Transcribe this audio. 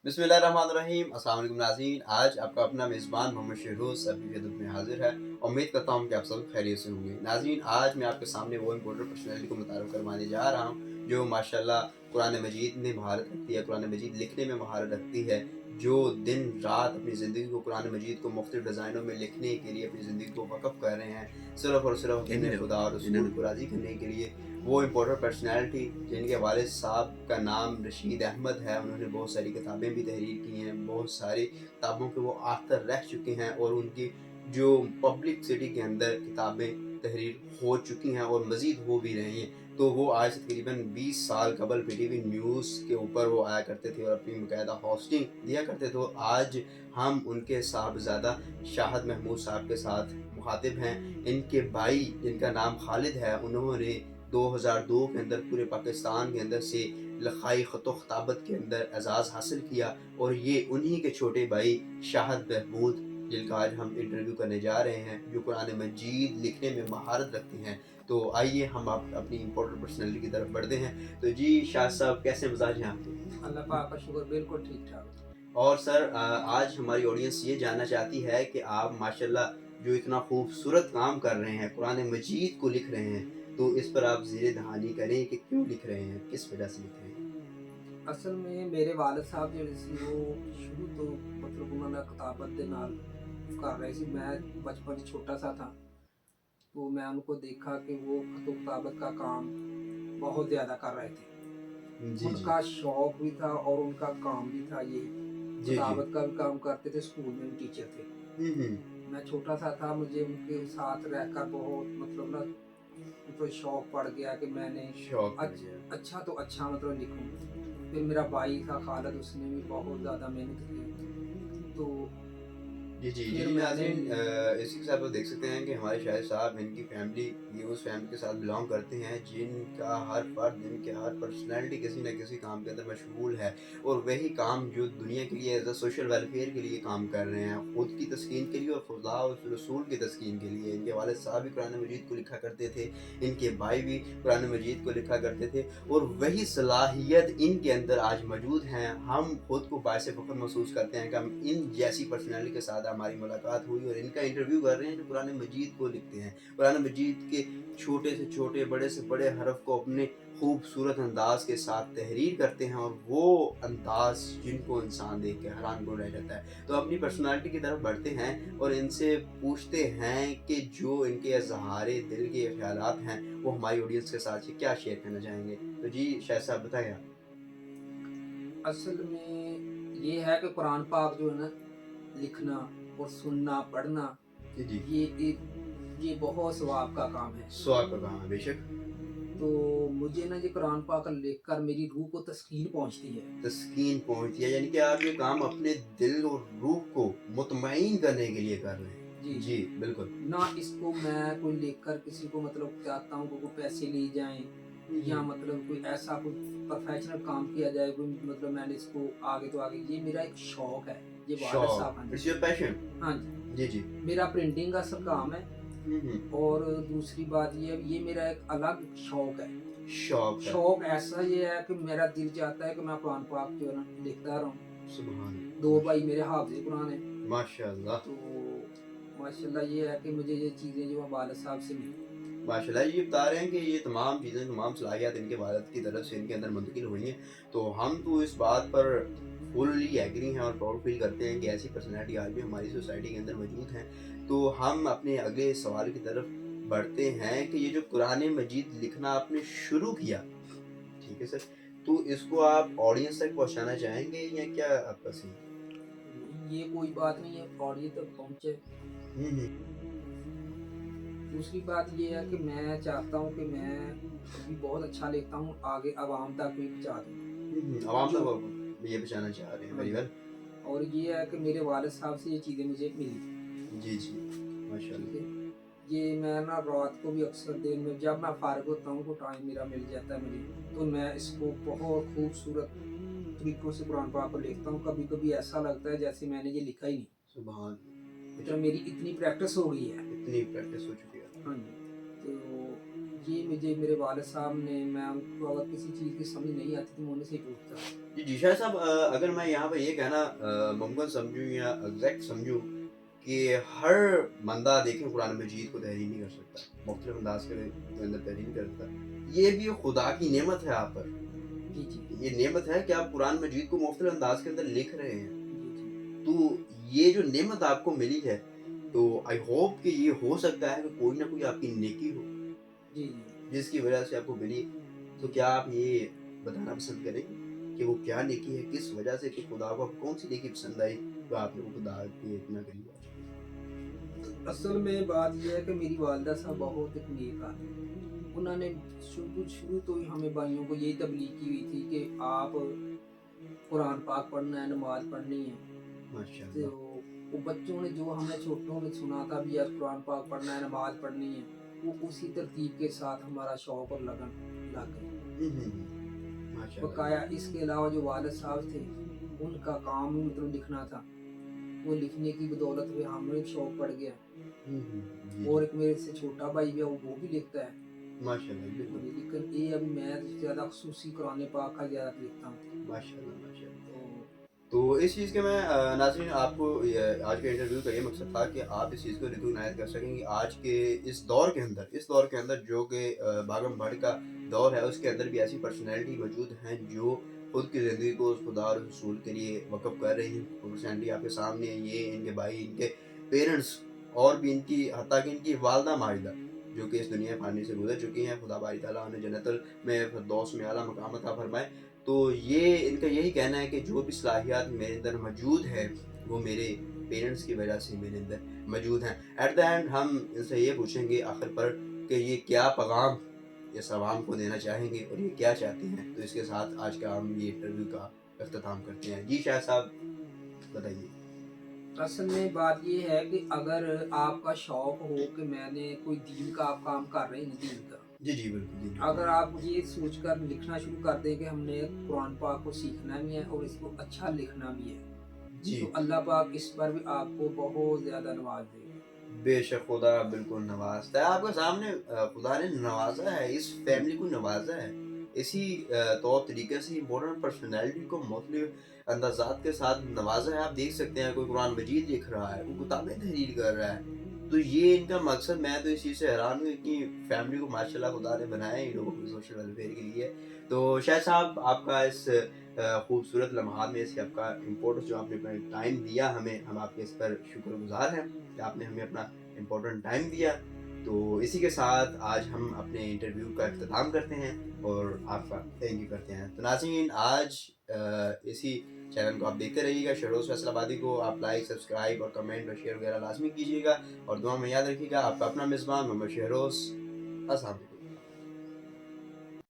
बिस्मिल्लाहिर्रहमानिर्रहीम। अस्सलाम वालेकुम नाज़रीन, आज आपका अपना मेज़बान मोहम्मद शहरोज़ आपकी खिदमत में हाज़िर है। उम्मीद करता हूँ कि आप सब खैरियत से होंगे। नाज़रीन, आज मैं आपके सामने वो इम्पोर्टेंट पर्सनैलिटी को मुतारिफ़ करवाने जा रहा हूँ जो माशाअल्लाह कुरान मजीद में महारत रखती है, कुरान मजीद लिखने में महारत रखती है, जो दिन रात अपनी ज़िंदगी को कुरान मजीद को मुख्तलिफ़ डिज़ाइनों में लिखने के लिए अपनी ज़िंदगी को वक़्फ़ कर रहे हैं, सिर्फ़ और सिर्फ़ अपने खुदा और रसूल को राज़ी करने के लिए। वो इम्पोर्टेंट पर्सनैलिटी जिनके वालिद साहब का नाम रशीद अहमद है, उन्होंने बहुत सारी किताबें भी तहरीर की हैं, बहुत सारी किताबों के वो ऑथर रह चुके हैं और उनकी जो पब्लिसिटी के अंदर किताबें तहरीर हो चुकी हैं और मज़ीद हो भी रही हैं। तो वो आज से तकरीबन 20 साल कबल पीटीवी न्यूज़ के ऊपर वो आया करते थे और अपनी बाकायदा होस्टिंग दिया करते थे। तो आज हम उनके साहबज़ादा शाहद महमूद साहब के साथ मुखातिब हैं। इनके भाई जिनका नाम खालिद है, उन्होंने 2002 के अंदर पूरे पाकिस्तान के अंदर से लखाई ख़त ख़ताबत के अंदर एज़ाज़ हासिल किया और ये उन्हीं के छोटे भाई शाहद महमूद जिनका आज हम इंटरव्यू करने जा रहे हैं, जो कुरान मजीद लिखने में महारत रखते हैं। तो आइए हम आप अपनी इम्पोर्टेंट पर्सनैलिटी की तरफ बढ़ते हैं। तो जी शाह साहब, कैसे मिजाज हैं आपके? अल्लाह पाक का शुक्र, बिल्कुल ठीक ठाक। और सर, आज हमारी ऑडियंस ये जानना चाहती है कि आप माशाल्लाह जो इतना खूबसूरत काम कर रहे हैं, कुरान मजीद को लिख रहे हैं, तो इस पर आप ज़ेर दहानी करें कि क्यों लिख रहे हैं, किस वजह से लिख रहे हैं? असल में मेरे वालिद साहब ਜਿਹੜੇ ਸੀ ਉਹ ਸ਼ੁਰੂ ਤੋਂ ਮਤਲਬ ਉਹਨਾਂ ਨਾਲ किताबत ਦੇ ਨਾਲ कर रहे थे। मैं बचपन से छोटा सा था तो मैं उनको देखा कि वो खत किताबत का काम बहुत ज़्यादा कर रहे थे। जी जी। उनका शौक भी था और उनका काम भी था यही। जी जी। किताबत का भी काम करते थे, स्कूल में भी टीचर थे। हम्म। मैं छोटा सा था, मुझे उनके साथ रहकर बहुत मतलब ना मतलब शौक पड़ गया कि मैंने शौक पड़ गया। अच्छा तो अच्छा मतलब लिखूं। फिर मेरा भाई था खालिद, उसने भी बहुत ज़्यादा मेहनत की। तो जी, जी, जी, फिर जी, मैंने नाज़रीन, इसी के साथ आप देख सकते हैं कि हमारे शाहिद साहब, इनकी फैमिली ये उस फैमिली के साथ बिलॉन्ग करते हैं जिनका हर फर्द, इनके हर पर्सनैलिटी किसी न किसी काम के अंदर मशगूल है और वही काम जो दुनिया के लिए एज़ अ सोशल वेलफेयर के लिए काम कर रहे हैं, खुद की तस्कीन के लिए और खुदा और रसूल की तस्कीन के लिए। इनके वालिद साहब भी कुरान मजीद को लिखा करते थे, इनके भाई भी कुरान मजीद को लिखा करते थे और वही सलाहियत इनके अंदर आज मौजूद हैं। हम खुद को बाइस फ़ख्र महसूस करते हैं कि हम इन जैसी पर्सनैलिटी के साथ हमारी मुलाकात हुई और इनका इंटरव्यू कर रहे हैं जो कुरान मजीद को लिखते हैं। कुरान मजीद के छोटे से छोटे, बड़े से बड़े हरफ को अपने खूबसूरत अंदाज के साथ तहरीर करते हैं और वो अंदाज जिनको इंसान देख के हैरान हो रह जाता है। तो अपनी पर्सनैलिटी की तरफ बढ़ते हैं और इनसे पूछते हैं कि जो इनके इज़हारे दिल के ख्यालात हैं, वो हमारी ऑडियंस के साथ क्या शेयर करना चाहेंगे? तो जी शायद साहब, बताएं आप। असल में ये है कि कुरान पाक जो है ना, लिखना और सुनना पढ़ना, जी जी। ये एक ये बहुत सवाब का काम है। स्वाब का काम है, बेशक। तो मुझे ना ये कुरान पाक लिखकर मेरी रूह को तस्कीन पहुंचती है। तस्कीन पहुँचती है, यानी कि आप ये काम अपने दिल और रूह को मुतमईन करने के लिए कर रहे जी, हैं। जी, बिल्कुल। ना इसको मैं कोई लेकर किसी को मतलब चाहता हूँ कि वो पैसे लिए जाएँ हुँ, या हुँ। मतलब कोई ऐसा कोई प्रोफ़ेशनल काम किया जाए, कोई मतलब मैंने इसको आगे तो आगे ये मेरा एक शौक है। ये वालिद शौक, साहब, हाँ जी। It's your passion. हाँ जी, जी, जी। मेरा प्रिंटिंग का काम है। हुँ, हुँ। और दूसरी बात ये मेरा एक अलग शौक है। शौक है। शौक ऐसा ये है कि मेरा दिल चाहता है कि मैं कुरान पाक जो है ना लिखता रहूँ। सुभान 2 अल्लाह, भाई मेरे हाफ़िज़ कुरान हैं। माशाअल्लाह। तो माशाल्लाह ये है कि मुझे ये चीज़ें जो हैं वालिद साहब से मिली। माशाल्लाह, ये बता रहे हैं कि ये तमाम चीज़ें, तमाम सलाहियत इनके वालिद की तरफ से इनके अंदर मुंतकिल हुई हैं। तो हम तो इस बात पर फुल्ली एग्री हैं और प्राउड फ़ील करते हैं कि ऐसी पर्सनैलिटी आज भी हमारी सोसाइटी के अंदर मौजूद हैं। तो हम अपने अगले सवाल की तरफ बढ़ते हैं कि ये जो कुरान मजीद लिखना आपने शुरू किया, ठीक है सर? तो इसको आप ऑडियंस तक पहुँचाना चाहेंगे या क्या आपका सीन है? नहीं, ये कोई बात नहीं है, ऑडियो तक पहुँचे। हुँ, हुँ। दूसरी बात ये है कि मैं चाहता हूँ कि मैं अभी बहुत अच्छा लिखता हूँ, आगे अवाम तक भी पहुँचा दूँ। हुँ, हुँ। अवाम जो तक आप ये पहुँचाना चाह रहे हैं, हाँ वेरी जी, वेल। और ये है कि मेरे वालिद साहब से ये चीज़ें मुझे मिली थी। जी, जी। ठीक माशाअल्लाह। है? ये मैं ना रात को भी अक्सर दिन में जब मैं फ़ारिग होता हूँ, तो टाइम मेरा मिल जाता है मुझे, तो मैं इसको बहुत खूबसूरत तरीकों से कुरान पाक को लिखता हूँ। कभी-कभी ऐसा लगता है जैसे मैंने ये लिखा ही नहीं। सुभान इतना बेशक। मेरी इतनी प्रैक्टिस हो गई है। इतनी प्रैक्टिस हो चुकी है। हाँ जी, तो ये मुझे मेरे वालिद साहब ने, मैं उनको अगर किसी चीज़ की समझ नहीं आती तो मैं उन्हीं से ही पूछता था। जी शायद साहब, अगर मैं यहाँ पे ये कहना मुमकिन समझूँ या एग्जैक्ट समझूँ कि हर बंदा देखें कुरान मजीद को तहरीर नहीं कर सकता, मुख्तलिफ अंदाज के अंदर तहरीर कर सकता। ये भी खुदा की नेमत है आप पर, जी जी ये नेमत है कि आप कुरान मजीद को मुख्तलिफ अंदाज के अंदर लिख रहे हैं। जी जी तो ये जो नेमत आपको मिली है, तो आई होप कि ये हो सकता है कि कोई ना कोई आपकी नेकी हो जी जी जिसकी वजह से आपको मिली। तो जी क्या आप ये बताना पसंद करेंगे कि वो क्या नेकी है, किस वजह से, कि खुदा को आपको कौन सी नेकी पसंद आई तो आपने वो खुदा के इतना करीब हुआ? असल में बात यह है कि मेरी वालदा साहब बहुत एक नेक आदमी, उन्होंने शुरू शुरू तो ही हमें भाइयों को यही तबलीग की हुई थी कि आप कुरान पाक पढ़ना है, नमाज पढ़नी है। तो माशाल्लाह। वो बच्चों ने जो हमने छोटों ने सुना था भी यार कुरान पाक पढ़ना है, नमाज पढ़नी है, वो उसी तरतीब के साथ हमारा शौक और लगन लग गई। माशाल्लाह। बकाया इसके अलावा जो वालिद साहब थे, उनका काम ही मतलब लिखना था, वो लिखने की बदौलत में हमें शौक पड़ गया। जी, और जी। एक मेरे से छोटा भाई भी है, वो भी लिखता है। माशाल्लाह, बिल्कुल। लेकिन ये अभी मैं ज़्यादा ख़ुसूसी कुरान पाक का ज़्यादा लिखता हूँ। माशाल्लाह, माशाल्लाह। तो तो इस चीज़ के मैं नाज़रीन आपको ये आज के इंटरव्यू का ये मकसद था कि आप इस चीज़ को रिकॉग्नाइज़ कर सकें कि आज के इस दौर के अंदर जो कि भागम भाड़ का दौर है, उसके अंदर भी ऐसी पर्सनैलिटी मौजूद हैं जो खुद की ज़िंदगी को उस खुदा और रसूल के लिए वक़्फ़ कर रही हैं। पर्सनैलिटी आपके सामने है, ये इनके भाई, इनके पेरेंट्स और भी इनकी हत्ता कि इनकी वालदा माजिदा जो कि इस दुनिया फ़ानी से गुज़र चुकी हैं। खुदा बारी तआला उन्हें जन्नतुल में फ़िरदौस में आला मक़ाम अता फ़रमाए। तो ये इनका यही कहना है कि जो भी सलाहियत मेरे अंदर मौजूद है, वो मेरे पेरेंट्स की वजह से मेरे अंदर मौजूद हैं। एट द एंड हम इनसे ये पूछेंगे आखिर पर कि ये क्या पैगाम इस अवाम को देना चाहेंगे और ये क्या चाहते हैं। तो इसके साथ आज का हम ये इंटरव्यू का अख्ताम करते हैं। जी शाह साहब, बताइए। असल में बात ये है कि अगर आपका शौक हो कि मैंने कोई दीन का आप काम कर रहे हैं दीन का, जी, जी, बिल्कुल, दीन का अगर काम। आप ये सोचकर लिखना शुरू कर दें कि हमने कुरान पाक को सीखना भी है और इसको अच्छा लिखना भी है, जी, तो अल्लाह पाक इस पर भी आपको बहुत ज़्यादा नवाज देगा। बेशक खुदा बिल्कुल नवाज़ता है। आपके सामने खुदा ने नवाज़ा है, इस फैमिली को नवाज़ा है। इसी तौर तरीके से मॉडर्न पर्सनैलिटी को मुख्तलिफ अंदाज़ात के साथ नवाज़ा है। आप देख सकते हैं कोई कुरान मजीद लिख रहा है, कोई किताबें तहरीर कर रहा है। तो ये इनका मकसद, मैं तो इस चीज़ से हैरान हूँ कि फैमिली को माशाल्लाह खुदा ने बनाया है इन लोगों के सोशल वेलफेयर के लिए। तो शायद साहब आपका इस खूबसूरत लम्हात में से आपका इम्पोर्टेंस जो आपने अपना टाइम दिया हमें, हम आपके इस पर शुक्रगुज़ार हैं कि आपने हमें अपना इम्पोर्टेंट टाइम दिया। तो इसी के साथ आज हम अपने इंटरव्यू का इख्तिताम करते हैं और आपका थैंक यू करते हैं। तो नाज़रीन, आज इसी चैनल को आप देखते रहिएगा, शहरोज़ फैसलाबादी को आप लाइक, सब्सक्राइब और कमेंट और शेयर वगैरह लाज़मी कीजिएगा और दुआ में याद रखिएगा। आपका अपना मेज़बान मोहम्मद शहरोज़। अस्सलाम वालेकुम।